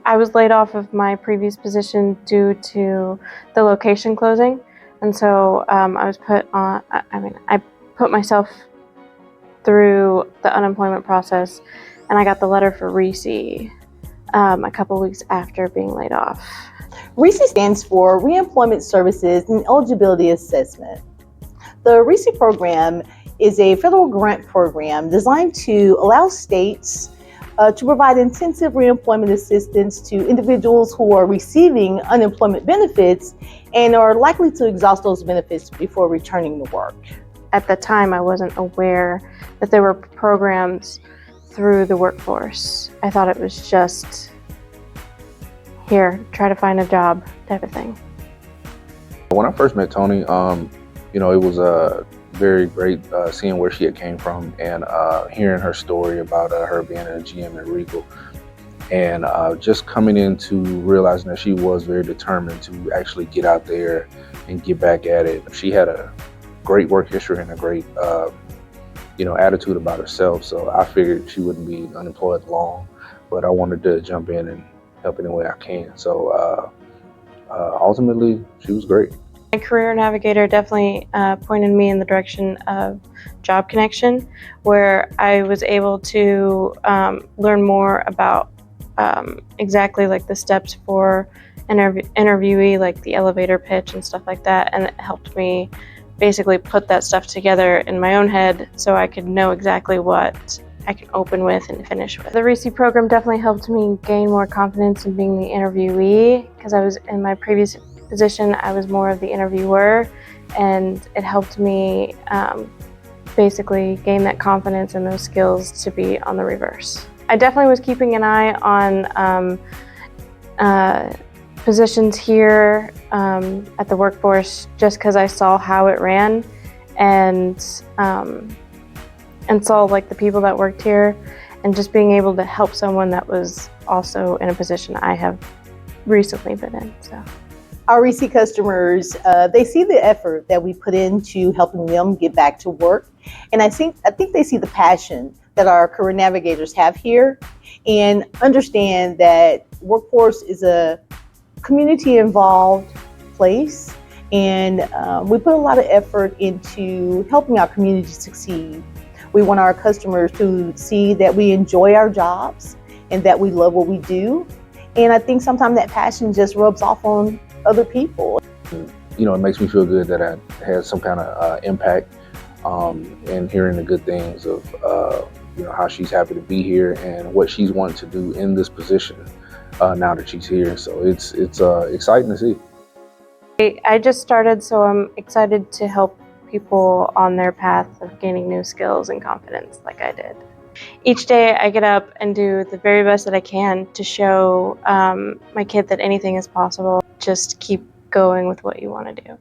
I was laid off of my previous position due to the location closing, and so I was put on. I put myself through the unemployment process, and I got the letter for RESEA a couple weeks after being laid off. RESEA stands for Reemployment Services and Eligibility Assessment. The RESEA program is a federal grant program designed to allow states to provide intensive reemployment assistance to individuals who are receiving unemployment benefits and are likely to exhaust those benefits before returning to work. At the time, I wasn't aware that there were programs through the workforce. I thought it was just, here, try to find a job type of thing. When I first met Toni, it was very great seeing where she had came from and hearing her story about her being a GM at Regal, and just coming into realizing that she was very determined to actually get out there and get back at it. She had a great work history and a great attitude about herself, so I figured she wouldn't be unemployed long, but I wanted to jump in and help any way I can. So ultimately, she was great. My Career Navigator definitely pointed me in the direction of Job Connection, where I was able to learn more about exactly like the steps for an interviewee, like the elevator pitch and stuff like that, and it helped me basically put that stuff together in my own head so I could know exactly what I can open with and finish with. The RESEA program definitely helped me gain more confidence in being the interviewee, because I was in my previous position, I was more of the interviewer, and it helped me basically gain that confidence and those skills to be on the reverse. I definitely was keeping an eye on positions here at the workforce, just because I saw how it ran and saw like the people that worked here, and just being able to help someone that was also in a position I have recently been in. So. Our RESEA customers, they see the effort that we put into helping them get back to work. And I think they see the passion that our career navigators have here, and understand that workforce is a community involved place. And we put a lot of effort into helping our community succeed. We want our customers to see that we enjoy our jobs and that we love what we do. And I think sometimes that passion just rubs off on other people. It makes me feel good that I had some kind of impact, and hearing the good things of how she's happy to be here and what she's wanting to do in this position now that she's here. So it's exciting to see. I just started, so I'm excited to help people on their path of gaining new skills and confidence like I did. Each day I get up and do the very best that I can to show my kid that anything is possible. Just keep going with what you want to do.